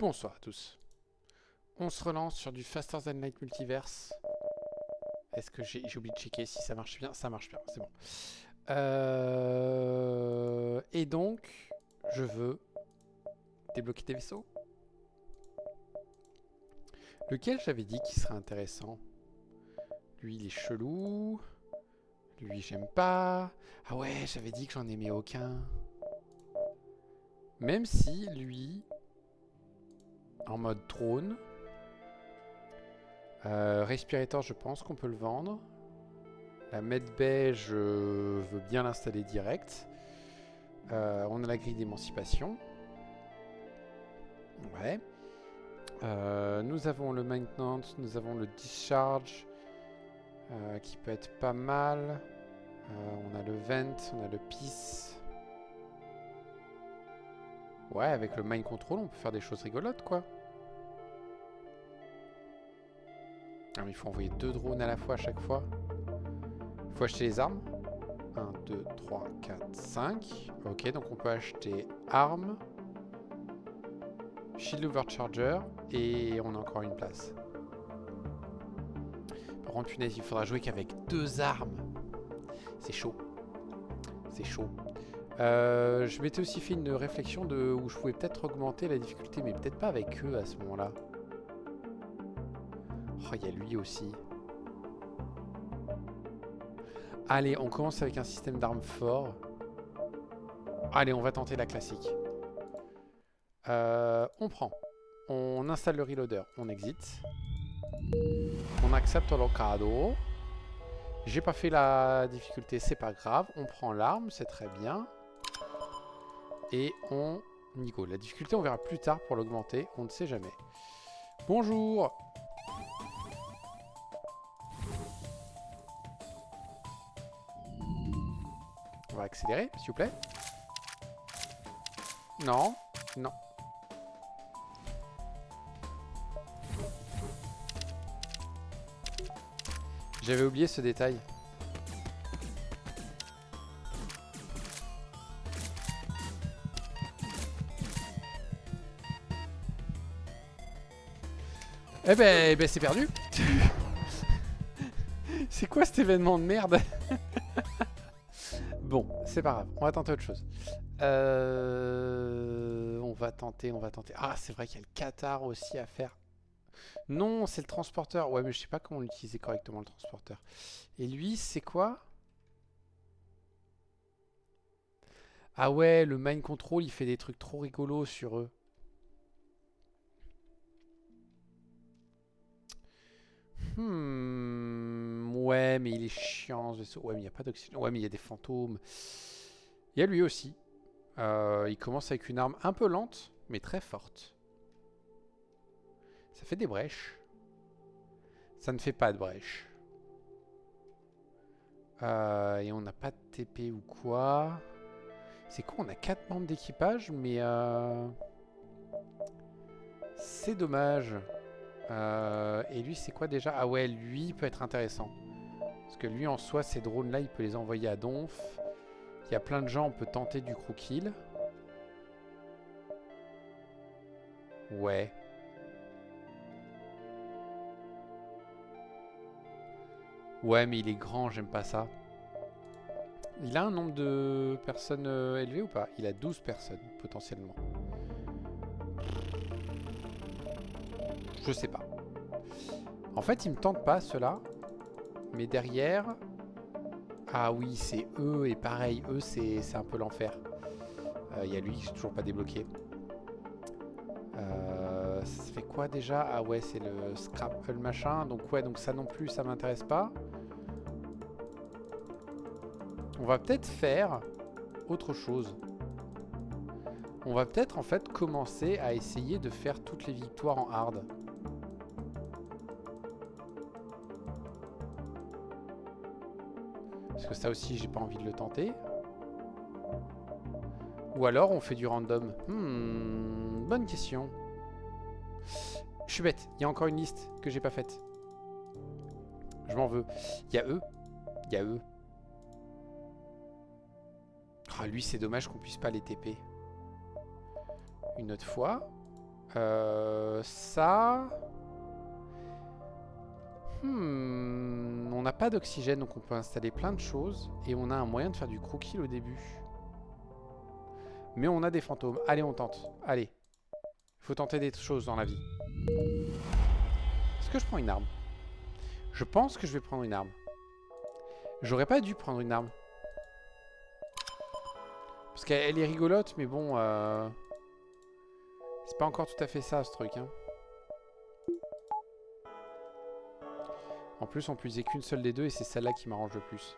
Bonsoir à tous. On se relance sur du Faster Than Light Multiverse. Est-ce que j'ai oublié de checker si ça marche bien? Ça marche bien, c'est bon. Et donc, je veux débloquer des vaisseaux. Lequel j'avais dit qui serait intéressant? Lui, il est chelou. Lui, j'aime pas. Ah ouais, j'avais dit que j'en aimais aucun. Même si, lui, en mode trône... Respirator, je pense qu'on peut le vendre. La Medbay, je veux bien l'installer direct. On a la grille d'émancipation. Ouais. Nous avons le maintenance, nous avons le discharge qui peut être pas mal. On a le vent, on a le peace. Ouais, avec le mind control, on peut faire des choses rigolotes, quoi. Ah, mais il faut envoyer 2 drones à la fois à chaque fois. Il faut acheter les armes. 1, 2, 3, 4, 5. Ok, donc on peut acheter armes, shield overcharger, et on a encore une place. Par contre, punaise, il faudra jouer qu'avec 2 armes. C'est chaud. C'est chaud. Je m'étais aussi fait une réflexion de où je pouvais peut-être augmenter la difficulté, mais peut-être pas avec eux à ce moment-là. Oh, il y a lui aussi. Allez, on commence avec un système d'armes fort. Allez, on va tenter la classique. On prend. On installe le reloader. On exit. On accepte le cadeau. J'ai pas fait la difficulté, c'est pas grave. On prend l'arme, c'est très bien. Et on... Nico, la difficulté, on verra plus tard pour l'augmenter. On ne sait jamais. Bonjour. On va accélérer, s'il vous plaît. Non. Non. J'avais oublié ce détail. Eh ben c'est perdu. C'est quoi cet événement de merde? Bon, c'est pas grave. On va tenter autre chose. On va tenter. Ah, c'est vrai qu'il y a le Qatar aussi à faire. Non, c'est le transporteur. Ouais, mais je sais pas comment l'utiliser correctement, le transporteur. Et lui, c'est quoi? Ah ouais, le mind control, il fait des trucs trop rigolos sur eux. Ouais, mais il est chiant ce vaisseau. Ouais, mais il n'y a pas d'oxygène. Ouais, mais il y a des fantômes. Il y a lui aussi. Il commence avec une arme un peu lente, mais très forte. Ça fait des brèches. Ça ne fait pas de brèches. Et on n'a pas de TP ou quoi. C'est quoi? On a 4 membres d'équipage, mais... c'est dommage. Et lui, c'est quoi déjà? Ah ouais, lui, il peut être intéressant. Parce que lui, en soi, ces drones-là, il peut les envoyer à Donf. Il y a plein de gens, on peut tenter du crew kill. Ouais. Ouais, mais il est grand, j'aime pas ça. Il a un nombre de personnes élevé ou pas? Il a 12 personnes, potentiellement. Je sais pas. En fait, il me tente pas, ceux-là. Mais derrière... Ah oui, c'est eux, et pareil, eux, c'est un peu l'enfer. Il y a lui que j'ai toujours pas débloqué. Ça fait quoi déjà? Ah ouais, c'est le scrap le machin. Donc ouais, donc ça non plus, ça m'intéresse pas. On va peut-être faire autre chose. On va peut-être en fait commencer à essayer de faire toutes les victoires en hard. Parce que ça aussi, j'ai pas envie de le tenter. Ou alors on fait du random. Bonne question. Je suis bête, il y a encore une liste que j'ai pas faite. Je m'en veux. Il y a eux. Il y a eux. Ah, lui, c'est dommage qu'on puisse pas les TP. Une autre fois. Ça... On n'a pas d'oxygène, donc on peut installer plein de choses. Et on a un moyen de faire du crookie au début. Mais on a des fantômes. Allez, on tente. Allez. Il faut tenter des choses dans la vie. Est-ce que je prends une arme? Je pense que je vais prendre une arme. J'aurais pas dû prendre une arme. Parce qu'elle est rigolote, mais bon... C'est pas encore tout à fait ça, ce truc. Hein. En plus, on peut utiliser qu'une seule des deux, et c'est celle-là qui m'arrange le plus.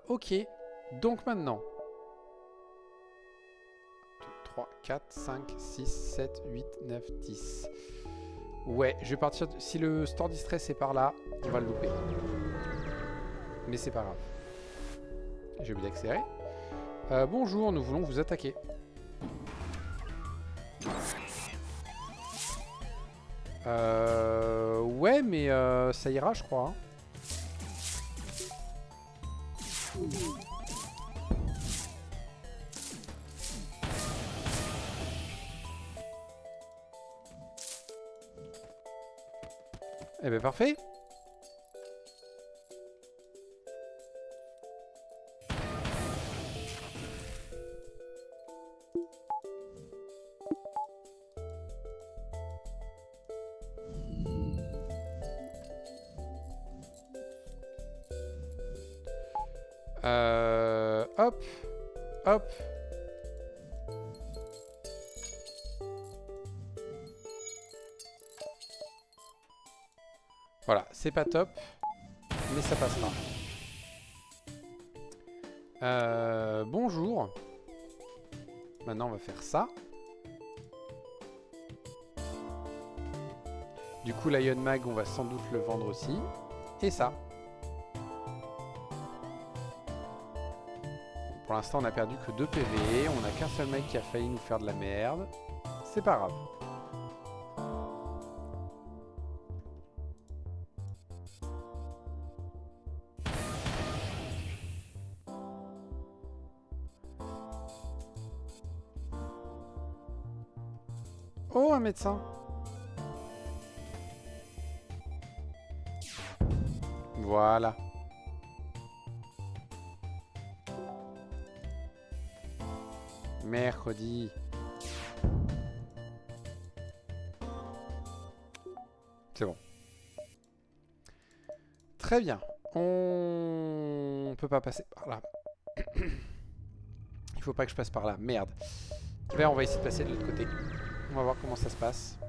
Ok. Donc maintenant... 2, 3, 4, 5, 6, 7, 8, 9, 10... Ouais, je vais partir... Si le store distress est par là, on va le louper. Mais c'est pas grave. J'ai oublié d'accélérer. Bonjour, nous voulons vous attaquer. Ouais, mais ça ira, je crois. Hein. Eh ben parfait. Hop. Hop. Voilà, c'est pas top, mais ça passera. Bonjour. Maintenant, on va faire ça. Du coup, l'Ion Mag, on va sans doute le vendre aussi. Et ça. Pour l'instant, on a perdu que 2 PV. On n'a qu'un seul mec qui a failli nous faire de la merde. C'est pas grave. Oh, un médecin. Voilà. Mercredi. C'est bon. Très bien. On peut pas passer par là. Il faut pas que je passe par là. Merde. On va essayer de passer de l'autre côté. On va voir comment ça se passe.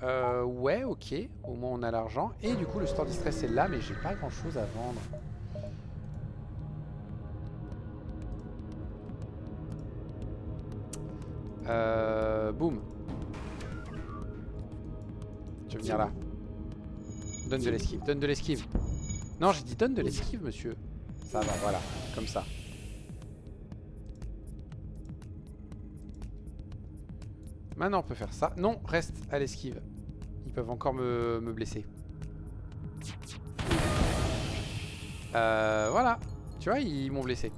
Ouais, ok. Au moins on a l'argent. Et du coup le store distress est là, mais j'ai pas grand chose à vendre. Boum. Tu veux venir là. Donne de l'esquive, donne de l'esquive. Non, j'ai dit donne de l'esquive, monsieur. Ça va, voilà. Comme ça. Maintenant, on peut faire ça. Non, reste à l'esquive. Ils peuvent encore me blesser. Voilà. Tu vois, ils m'ont blessé.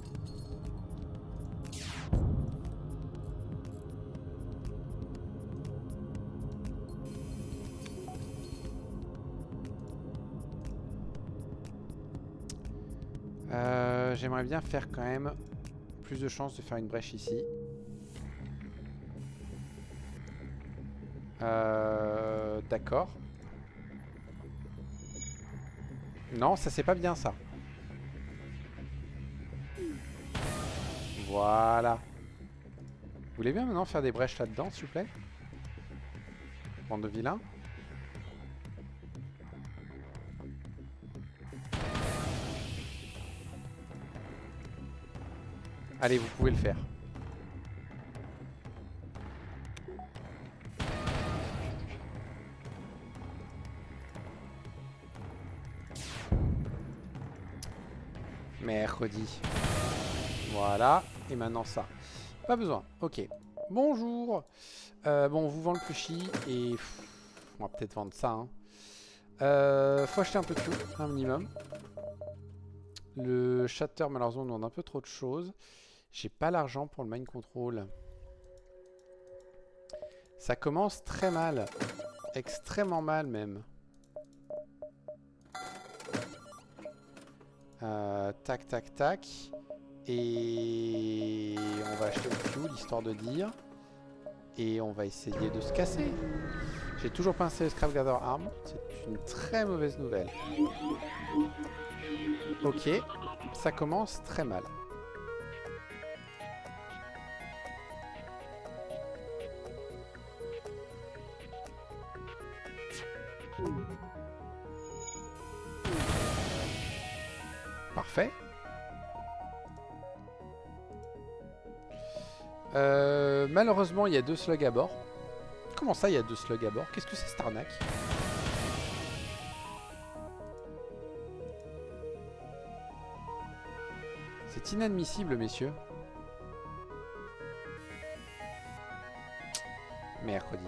J'aimerais bien faire quand même plus de chances de faire une brèche ici. D'accord. Non, ça c'est pas bien ça. Voilà. Vous voulez bien maintenant faire des brèches là-dedans, s'il vous plaît? Bande de vilains. Allez, vous pouvez le faire. Mercredi. Voilà. Et maintenant ça. Pas besoin. Ok. Bonjour. Bon, on vous vend le plushie et... on va peut-être vendre ça. Hein. Faut acheter un peu de tout. Un minimum. Le shatter, malheureusement, on demande un peu trop de choses. J'ai pas l'argent pour le mind control. Ça commence très mal. Extrêmement mal même. Tac, tac, tac. Et on va acheter le fuel, histoire de dire. Et on va essayer de se casser. J'ai toujours pas installé le Scrap Gather Arm. C'est une très mauvaise nouvelle. Ok, ça commence très mal. Parfait. Malheureusement, il y a 2 slugs à bord. Comment ça, il y a 2 slugs à bord? Qu'est-ce que c'est cette arnaque? C'est inadmissible, messieurs. Mercredi.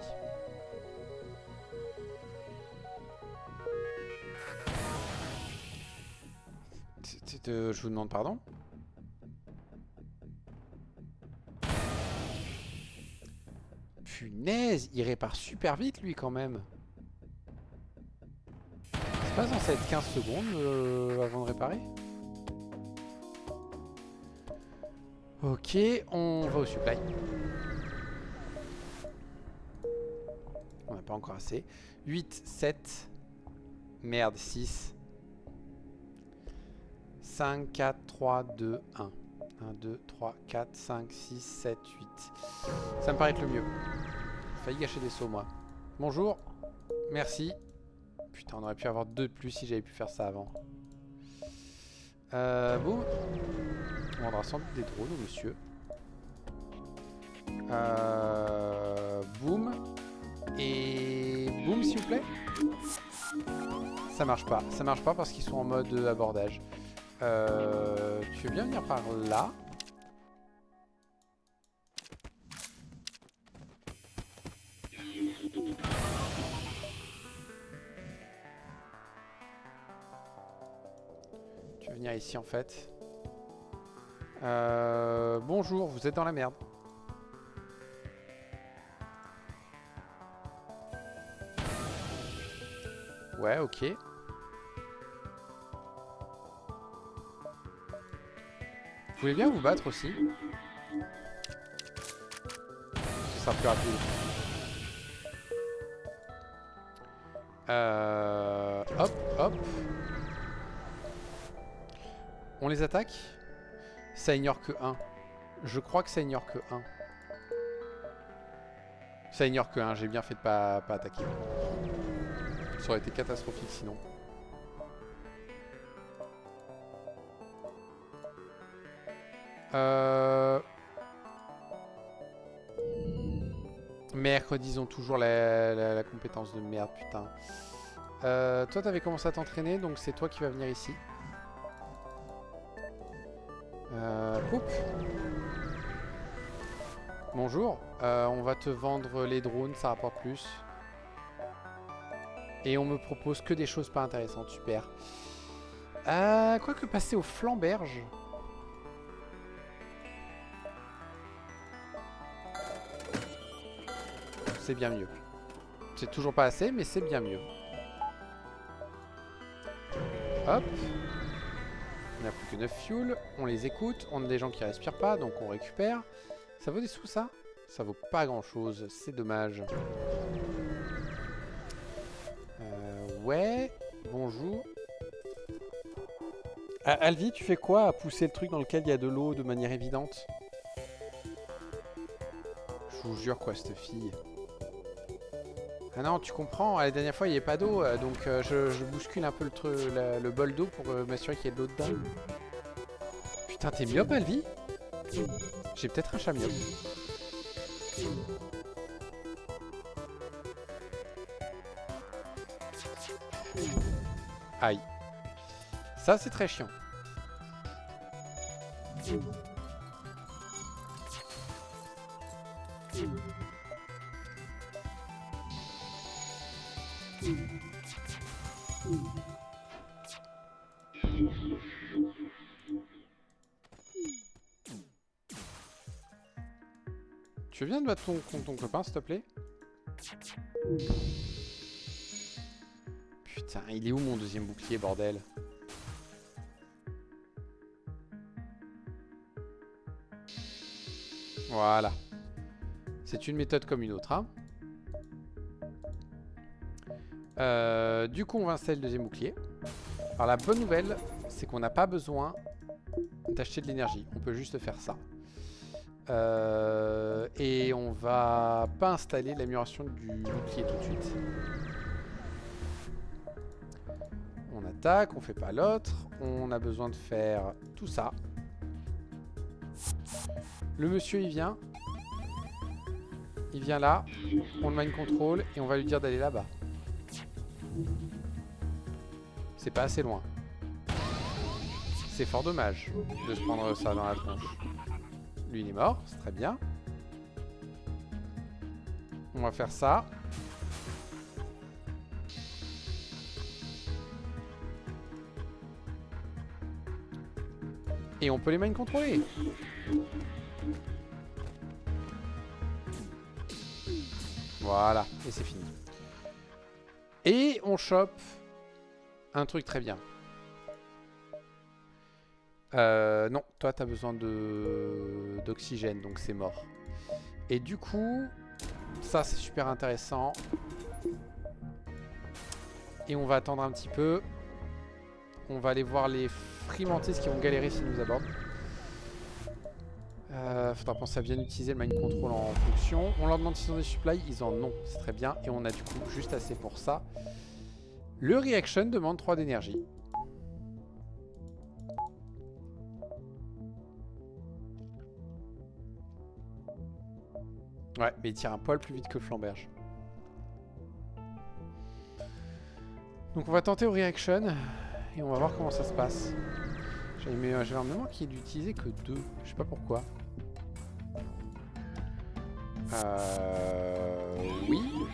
Je vous demande pardon. Punaise, il répare super vite lui quand même. C'est pas censé être 15 secondes avant de réparer? Ok, on va au supply. On n'a pas encore assez. 8, 7. Merde, 6. 5, 4, 3, 2, 1. 1, 2, 3, 4, 5, 6, 7, 8. Ça me paraît être le mieux. J'ai failli gâcher des sauts, moi. Bonjour. Merci. Putain, on aurait pu avoir 2 de plus si j'avais pu faire ça avant. Boum. On vendra sans doute des drones au monsieur. Boum. Et boum, s'il vous plaît. Ça marche pas. Ça marche pas parce qu'ils sont en mode abordage. Tu veux bien venir par là? Tu veux venir ici en fait? Bonjour, vous êtes dans la merde. Ouais, ok. Vous voulez bien vous battre aussi? Ce sera plus rapide. Hop, hop. On les attaque? Ça ignore que 1. Je crois que ça ignore que 1. Ça ignore que 1, j'ai bien fait de pas attaquer. Ça aurait été catastrophique sinon. Mercredi, ils ont toujours la compétence de merde, putain. Toi, t'avais commencé à t'entraîner, donc c'est toi qui vas venir ici. Poup. Bonjour. On va te vendre les drones, ça rapporte plus. Et on me propose que des choses pas intéressantes, super. Quoique passer au flamberge. C'est bien mieux. C'est toujours pas assez, mais c'est bien mieux. Hop. On n'a plus que 9 fuel. On les écoute. On a des gens qui respirent pas, donc on récupère. Ça vaut des sous, ça? Ça vaut pas grand chose. C'est dommage. Ouais. Bonjour. Alvi, tu fais quoi à pousser le truc dans lequel il y a de l'eau de manière évidente? Je vous jure, quoi, cette fille. Ah non, tu comprends, la dernière fois il n'y avait pas d'eau, donc je bouscule un peu le bol d'eau pour m'assurer qu'il y ait de l'eau dedans. Putain, t'es myope, Alvi? J'ai peut-être un chat myope. Aïe. Ça, c'est très chiant. Tu veux bien te battre ton copain, s'il te plaît? Putain, il est où mon deuxième bouclier, bordel? Voilà. C'est une méthode comme une autre. Hein. Du coup, on va installer le deuxième bouclier. Alors la bonne nouvelle, c'est qu'on n'a pas besoin d'acheter de l'énergie. On peut juste faire ça. Et on va pas installer l'amélioration du bouclier tout de suite. On attaque, on fait pas l'autre. On a besoin de faire tout ça. Le monsieur il vient. Il vient là. On le mind control et on va lui dire d'aller là-bas. C'est pas assez loin. C'est fort dommage de se prendre ça dans la tronche. Lui il est mort, c'est très bien. On va faire ça. Et on peut les mind contrôler. Voilà, et c'est fini. Et on chope un truc très bien. Non, toi t'as besoin d'oxygène, donc c'est mort. Et du coup, ça c'est super intéressant. Et on va attendre un petit peu. On va aller voir les frimantistes qui vont galérer s'ils nous abordent. Faudra penser à bien utiliser le mind control en fonction. On leur demande s'ils ont des supplies, ils en ont, c'est très bien. Et on a du coup juste assez pour ça. Le reaction demande 3 d'énergie. Ouais, mais il tire un poil plus vite que le flamberge. Donc on va tenter au reaction et on va voir comment ça se passe. J'avais un mémoire qui est d'utiliser que 2. Je sais pas pourquoi. Oui.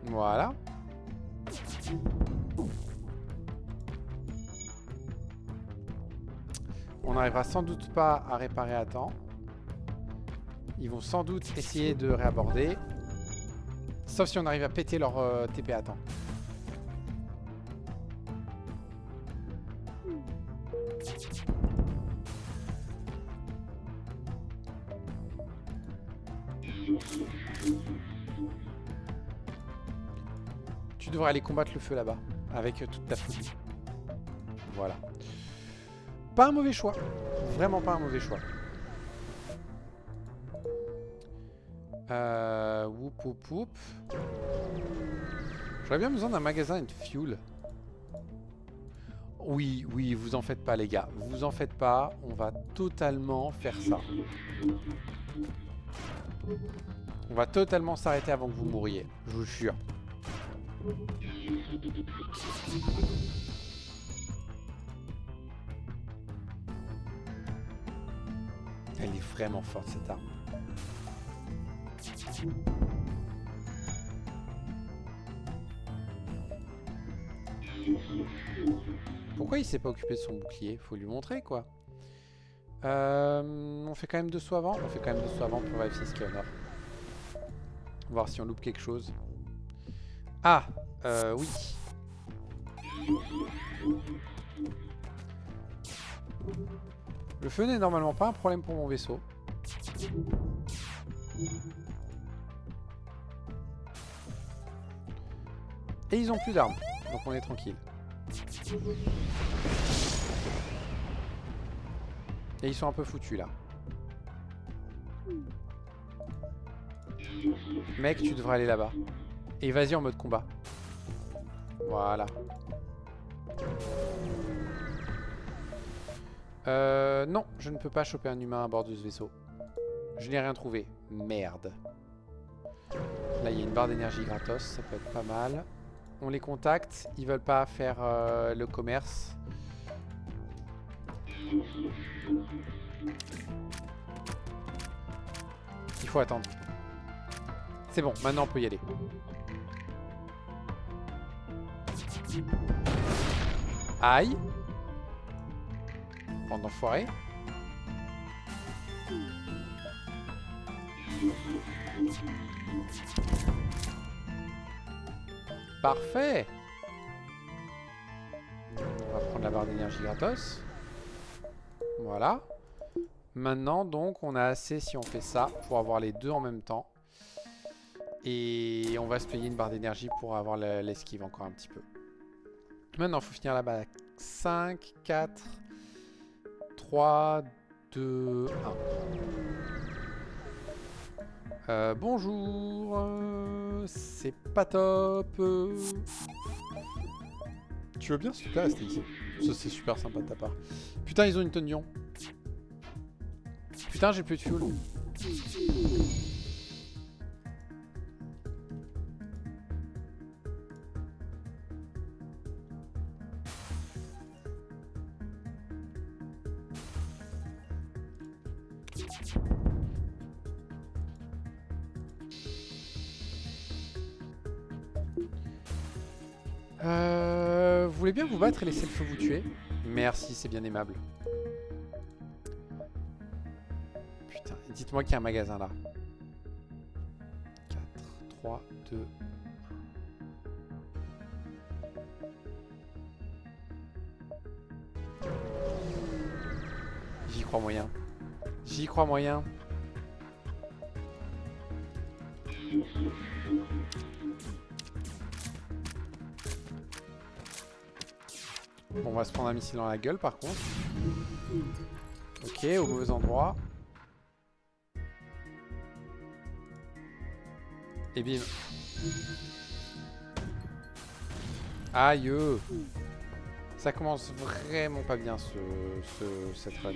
Voilà. On n'arrivera sans doute pas à réparer à temps. Ils vont sans doute essayer de réaborder. Sauf si on arrive à péter leur TP à temps. Tu devrais aller combattre le feu là-bas. Avec toute ta folie. Voilà. Pas un mauvais choix. Vraiment pas un mauvais choix. Whoop whoop whoop. J'aurais bien besoin d'un magasin de fuel. Oui, oui, vous en faites pas les gars. Vous en faites pas. On va totalement faire ça. On va totalement s'arrêter avant que vous mouriez. Je vous jure. Elle est vraiment forte cette arme. Pourquoi il s'est pas occupé de son bouclier? Faut lui montrer quoi. On fait quand même 2 sauts avant. On fait quand même 2 sauts avant pour vérifier ce qu'il y en a. Voir si on loupe quelque chose. Ah, oui. Le feu n'est normalement pas un problème pour mon vaisseau. Et ils ont plus d'armes, donc on est tranquille. Et ils sont un peu foutus là. Mec, tu devrais aller là-bas. Et vas-y en mode combat. Voilà. Non, je ne peux pas choper un humain à bord de ce vaisseau. Je n'ai rien trouvé. Merde. Là, il y a une barre d'énergie gratos. Ça peut être pas mal. On les contacte. Ils veulent pas faire le commerce. Il faut attendre. C'est bon, maintenant on peut y aller. Aïe. Bande d'enfoirés. Parfait. On va prendre la barre d'énergie gratos. Voilà. Maintenant, donc, on a assez si on fait ça pour avoir les deux en même temps. Et on va se payer une barre d'énergie pour avoir l'esquive encore un petit peu. Maintenant, il faut finir là-bas. 5, 4, 3, 2, 1. Bonjour. C'est pas top. Tu veux bien, s'il te plaît, rester ici? Ça, c'est super sympa de ta part. Putain, ils ont une tonne. Putain, j'ai plus de fuel. Vous voulez bien vous battre et laisser le feu vous tuer? Merci, c'est bien aimable. Putain, dites-moi qu'il y a un magasin là. 4, 3, 2... J'y crois moyen. J'y crois moyen. Bon, on va se prendre un missile dans la gueule par contre. Ok, au mauvais endroit. Et bim. Aïe. Ça commence vraiment pas bien cette run.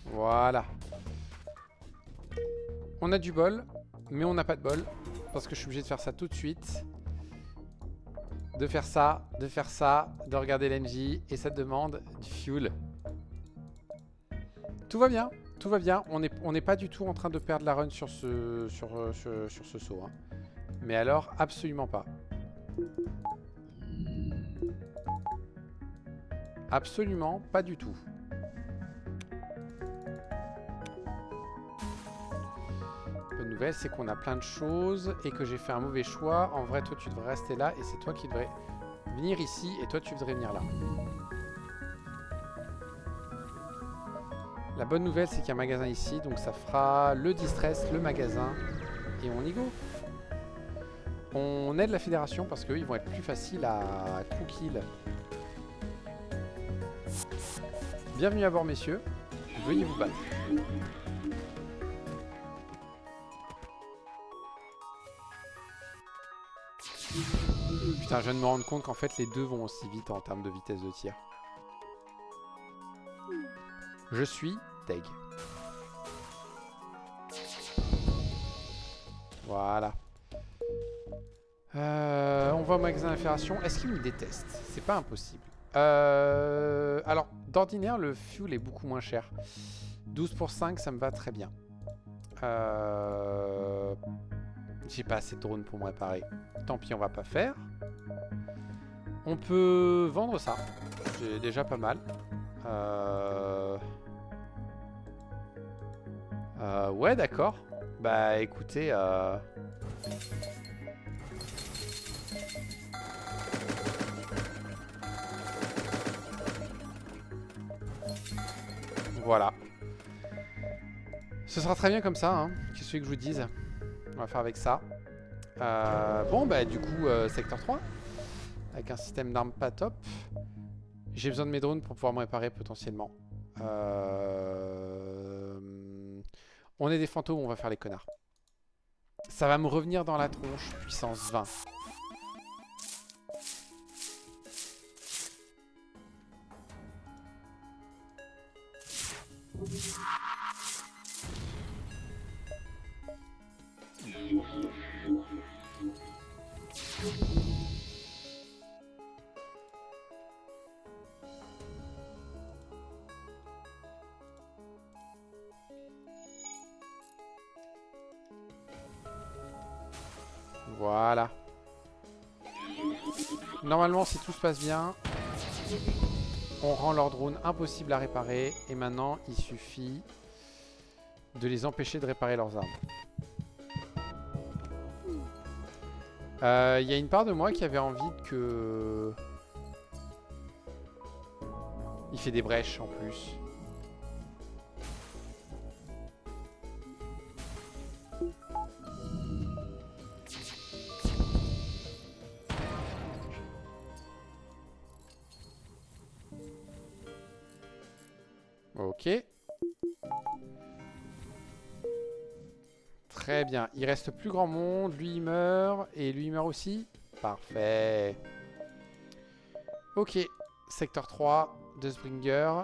Voilà. On a du bol, mais on n'a pas de bol. Parce que je suis obligé de faire ça tout de suite. De faire ça, de regarder l'NJ. Et ça demande du fuel. Tout va bien, tout va bien. On n'est pas du tout en train de perdre la run sur ce saut. Hein. Mais alors, absolument pas. Absolument pas du tout. Bonne nouvelle, c'est qu'on a plein de choses et que j'ai fait un mauvais choix. En vrai, toi, tu devrais rester là et c'est toi qui devrais venir ici et toi, tu devrais venir là. La bonne nouvelle, c'est qu'il y a un magasin ici, donc ça fera le distress, le magasin et on y go. On aide la fédération parce qu'eux, ils vont être plus faciles à crew-kill. Bienvenue à bord, messieurs. Veuillez vous battre. Putain, je viens de me rendre compte qu'en fait, les deux vont aussi vite en termes de vitesse de tir. Je suis deg. Voilà. On va au magasin d'infiltration. Est-ce qu'il me déteste? C'est pas impossible. Alors, d'ordinaire, le fuel est beaucoup moins cher. 12 pour 5, ça me va très bien. J'ai pas assez de drones pour me réparer. Tant pis, on va pas faire. On peut vendre ça. C'est déjà pas mal. Ouais, d'accord. Bah, écoutez... Voilà. Ce sera très bien comme ça, hein. Qu'est-ce que je vous dise? On va faire avec ça. Bon, bah du coup, secteur 3. Avec un système d'armes pas top. J'ai besoin de mes drones pour pouvoir me réparer potentiellement. On est des fantômes, on va faire les connards. Ça va me revenir dans la tronche, puissance 20. Voilà. Normalement, si tout se passe bien, On rend leurs drones impossibles à réparer. Et maintenant, il suffit de les empêcher de réparer leurs armes. Il y a une part de moi qui avait envie que... Il fait des brèches en plus. Ok. Très bien. Il reste plus grand monde. Lui, il meurt. Et lui, il meurt aussi. Parfait. Ok. Secteur 3. Deathbringer.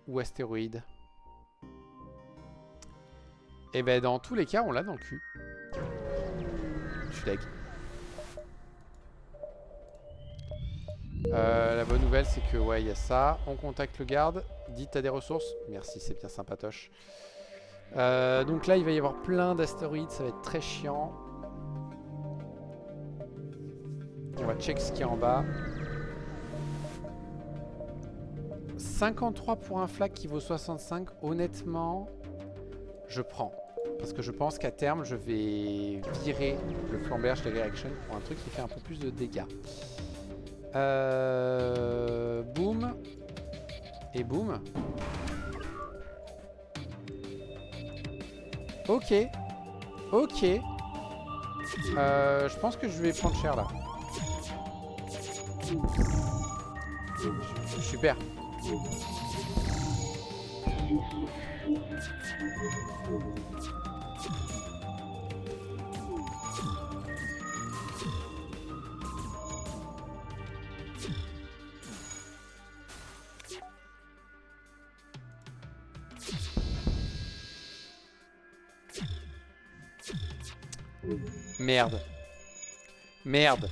Ou astéroïde. Et ben dans tous les cas, on l'a dans le cul. Je suis deg. La bonne nouvelle, c'est que, ouais, il y a ça. On contacte le garde. Dites t'as des ressources. Merci, c'est bien sympatoche. Donc là, il va y avoir plein d'astéroïdes. Ça va être très chiant. On va check ce qu'il y a en bas. 53 pour un flag qui vaut 65. Honnêtement, je prends. Parce que je pense qu'à terme, je vais virer le flamberge de réaction pour un truc qui fait un peu plus de dégâts. Boum. Et boum. Ok. Ok. Je pense que je vais prendre cher là. Super. Merde. Merde.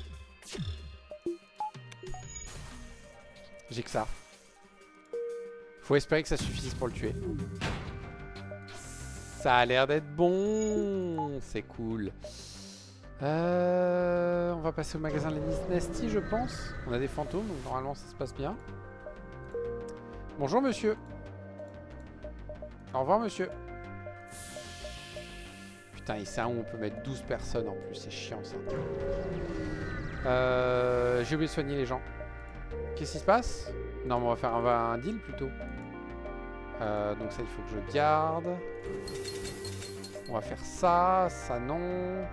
J'ai que ça. Faut espérer que ça suffise pour le tuer. Ça a l'air d'être bon. C'est cool. On va passer au magasin Lenny's Nasty, je pense. On a des fantômes, donc normalement ça se passe bien. Bonjour monsieur. Au revoir monsieur. Putain, et c'est un où on peut mettre 12 personnes en plus, c'est chiant ça. J'ai oublié de soigner les gens. Qu'est-ce qui se passe? Non, mais on va faire un deal plutôt. Donc ça, il faut que je garde. On va faire ça, ça non.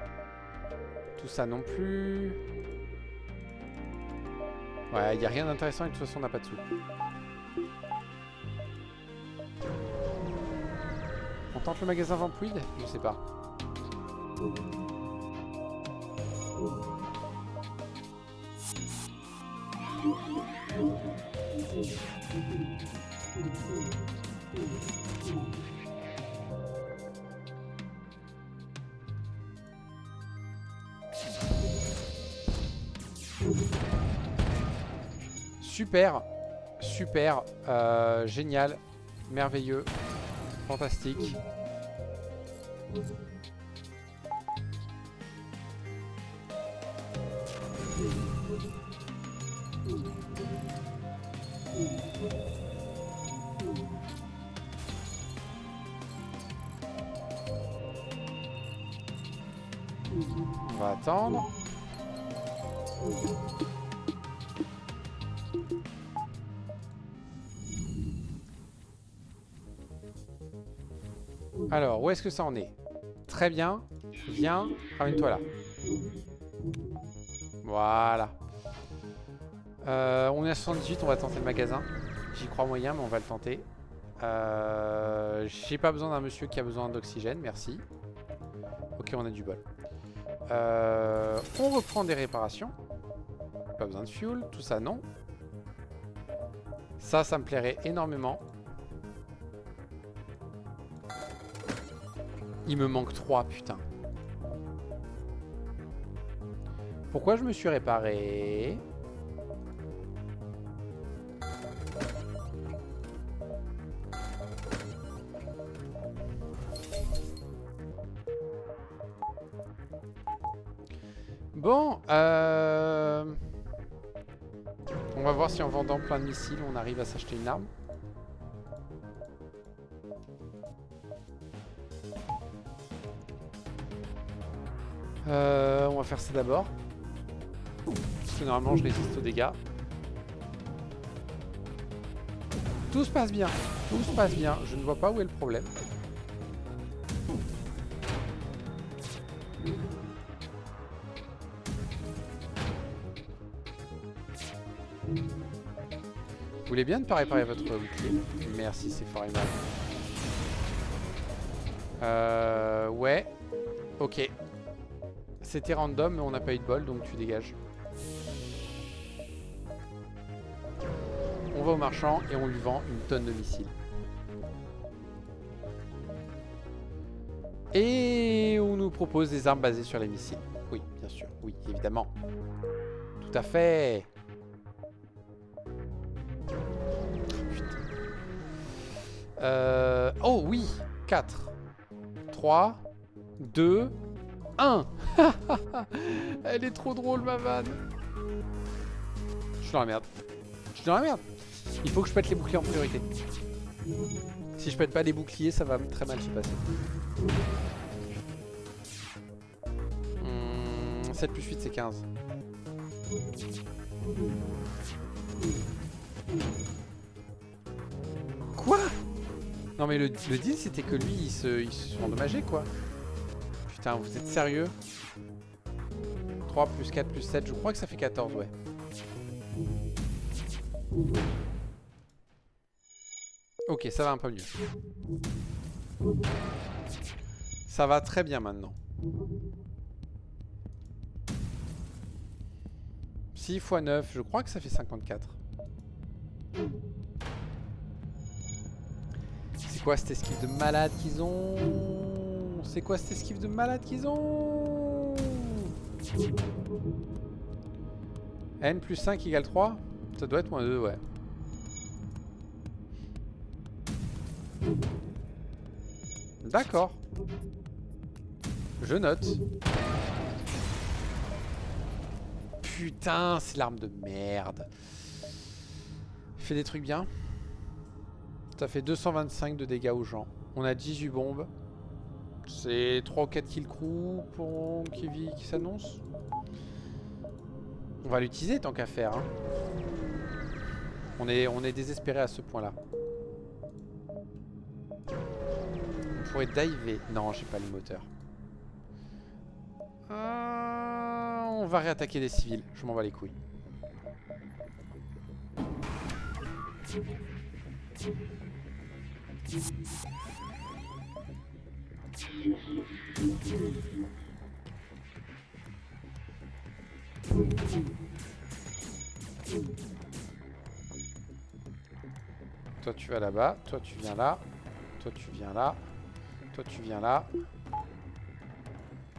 Tout ça non plus. Ouais, il n'y a rien d'intéressant et de toute façon, on n'a pas de sous. On tente le magasin Vampweed? Je sais pas. Super, super, génial, merveilleux, fantastique. On va attendre. Alors, où est-ce que ça en est? Très bien. Viens, ramène-toi là. Voilà. On est à 78, on va tenter le magasin. J'y crois moyen, mais on va le tenter. J'ai pas besoin d'un monsieur qui a besoin d'oxygène, merci. Ok, on a du bol. On reprend des réparations. Pas besoin de fuel, tout ça non. Ça me plairait énormément. Il me manque 3, putain. Pourquoi je me suis réparé? Bon, on va voir si en vendant plein de missiles, on arrive à s'acheter une arme. On va faire ça d'abord. Parce que normalement, je résiste aux dégâts. Tout se passe bien. Tout se passe bien. Je ne vois pas où est le problème. Vous voulez bien ne pas réparer votre bouclier? Merci, c'est fort aimable. Ouais. Ok. C'était random, mais on n'a pas eu de bol, donc tu dégages. On va au marchand et on lui vend une tonne de missiles. Et on nous propose des armes basées sur les missiles. Oui, bien sûr. Oui, évidemment. Tout à fait. Oh oui, 4, 3, 2, 1. Elle est trop drôle, ma vanne. Je suis dans la merde. Je suis dans la merde. Il faut que je pète les boucliers en priorité. Si je pète pas les boucliers, ça va très mal se passer. 7 plus 8, c'est 15. Quoi? Non mais le deal c'était que lui il se fait endommager quoi. Putain, vous êtes sérieux? 3 plus 4 plus 7, je crois que ça fait 14, ouais. Ok, ça va un peu mieux. Ça va très bien maintenant. 6 x 9, je crois que ça fait 54. C'est quoi cette esquive de malade qu'ils ont? C'est quoi cette esquive de malade qu'ils ont? N plus 5 égale 3? Ça doit être moins 2, ouais. D'accord. Je note. Putain, c'est l'arme de merde. Fait des trucs bien. Ça fait 225 de dégâts aux gens. On a 18 bombes. C'est 3 ou 4 kills crew pour qui s'annonce. On va l'utiliser tant qu'à faire. Hein. On est désespéré à ce point-là. On pourrait diver. Non, j'ai pas le moteur. On va réattaquer des civils. Je m'en bats les couilles. Toi tu vas là-bas, toi tu viens là, toi tu viens là, toi tu viens là,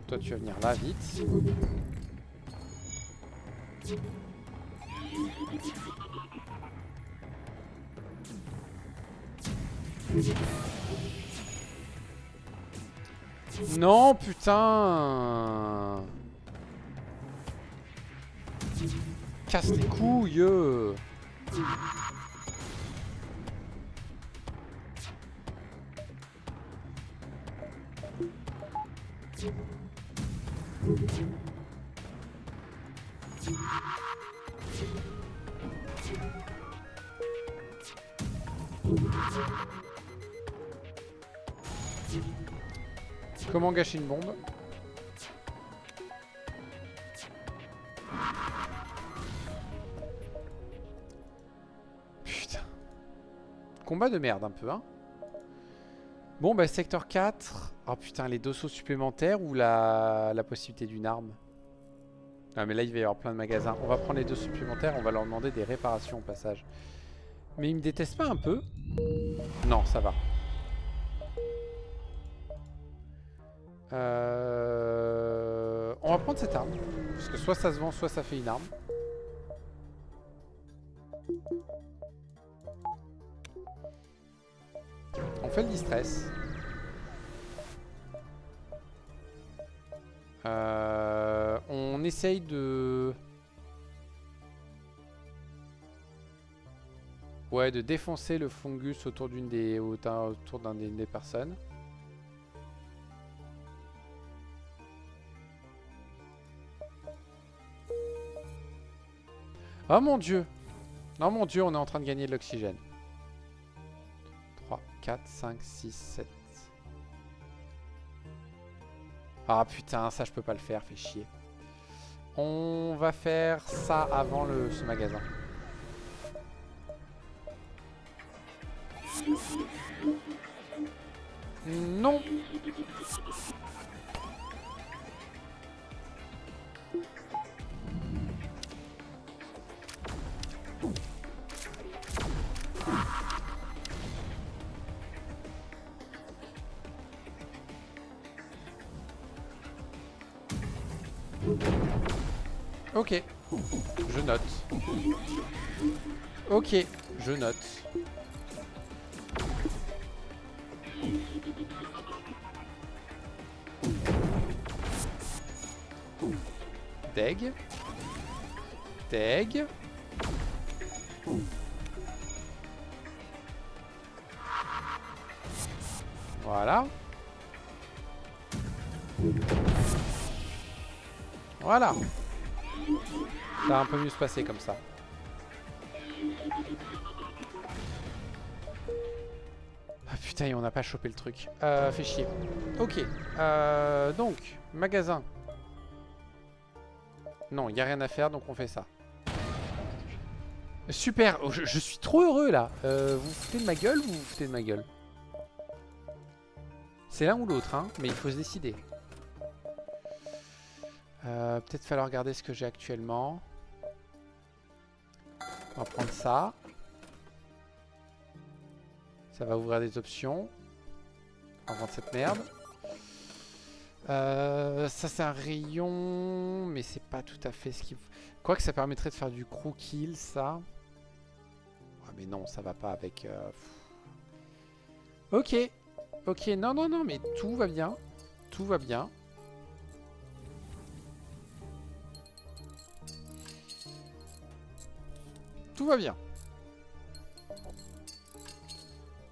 toi tu vas venir là vite. Non putain. Casse les couilles. Comment gâcher une bombe? Putain. Combat de merde un peu, hein. Bon, bah secteur 4. Oh putain, les 2 sauts supplémentaires ou la possibilité d'une arme? Ah mais là il va y avoir plein de magasins. On va prendre les 2 supplémentaires, on va leur demander des réparations au passage. Mais ils me détestent pas un peu? Non, ça va. On va prendre cette arme. Parce que soit ça se vend, soit ça fait une arme. On fait le distress. On essaye de... Ouais, de défoncer le fungus autour d'une des autour d'un des personnes. Oh mon dieu! Oh mon dieu, on est en train de gagner de l'oxygène. 3, 4, 5, 6, 7. Ah putain, ça je peux pas le faire, fait chier. On va faire ça avant ce magasin. Non. Ok, je note. Ok, je note. Deg. Deg. Voilà. Voilà. Ça va un peu mieux se passer comme ça. Ah putain, on n'a pas chopé le truc. Fait chier. Ok. Donc, magasin. Non, il n'y a rien à faire, donc on fait ça. Super, oh, je suis trop heureux là. Vous vous foutez de ma gueule ou vous vous foutez de ma gueule? C'est l'un ou l'autre, hein, mais il faut se décider. Peut-être falloir regarder ce que j'ai actuellement. On va prendre ça. Ça va ouvrir des options. On va vendre cette merde. Ça c'est un rayon, mais c'est pas tout à fait ce qu'il faut. Quoique ça permettrait de faire du crew kill, ça. Ouais, mais non, ça va pas avec... Ok. Ok, non, non, non, mais tout va bien. Tout va bien. Tout va bien.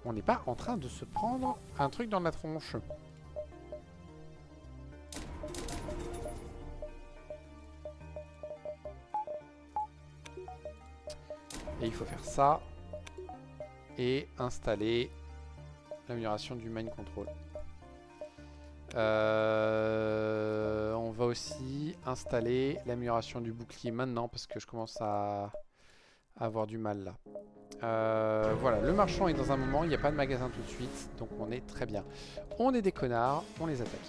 On n'est pas en train de se prendre un truc dans la tronche. Et il faut faire ça. Et installer l'amélioration du mind control. On va aussi installer l'amélioration du bouclier maintenant parce que je commence à avoir du mal là. Voilà, le marchand est dans un moment, il n'y a pas de magasin tout de suite, donc on est très bien. On est des connards, on les attaque.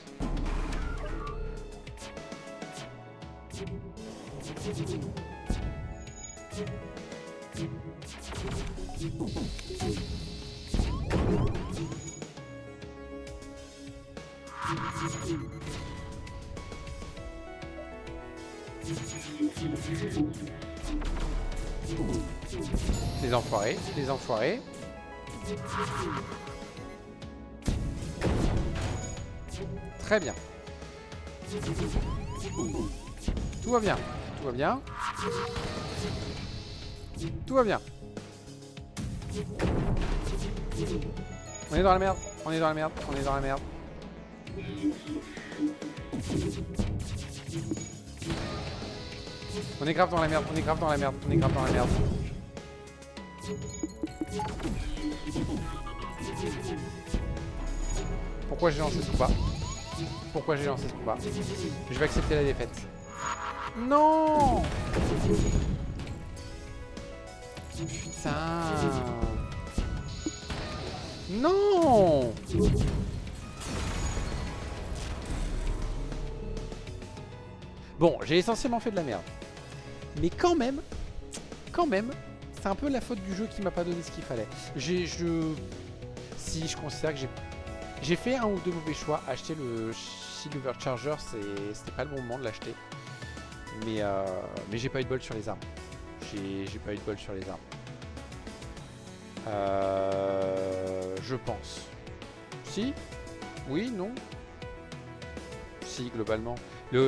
Les enfoirés, les enfoirés. Très bien. Tout va bien, tout va bien. Tout va bien. On est dans la merde, on est dans la merde, on est dans la merde. On est grave dans la merde, on est grave dans la merde, on est grave dans la merde. Pourquoi j'ai lancé ce combat? Pourquoi j'ai lancé ce combat? Je vais accepter la défaite. Non! Putain! Non! Bon, j'ai essentiellement fait de la merde. Mais quand même, c'est un peu la faute du jeu qui m'a pas donné ce qu'il fallait. Si je considère que j'ai fait un ou deux mauvais choix. Acheter le Silver Charger, c'était pas le bon moment de l'acheter. Mais j'ai pas eu de bol sur les armes. J'ai pas eu de bol sur les armes. Je pense. Si? Oui? Non? Si, globalement.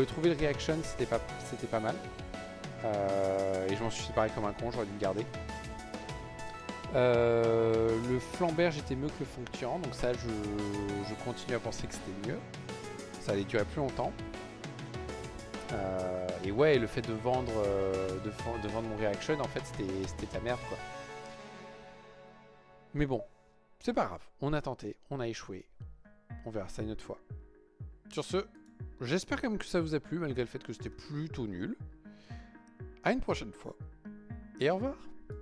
Trouver le reaction, c'était pas mal. Et je m'en suis séparé comme un con, j'aurais dû le garder. Le flambert, j'étais mieux que le fonctionnement, donc ça, je continue à penser que c'était mieux. Ça allait durer plus longtemps. Et ouais, le fait de vendre mon reaction, en fait, c'était de la merde, quoi. Mais bon, c'est pas grave. On a tenté, on a échoué. On verra ça une autre fois. Sur ce, j'espère quand même que ça vous a plu, malgré le fait que c'était plutôt nul. À une prochaine fois. Et au revoir.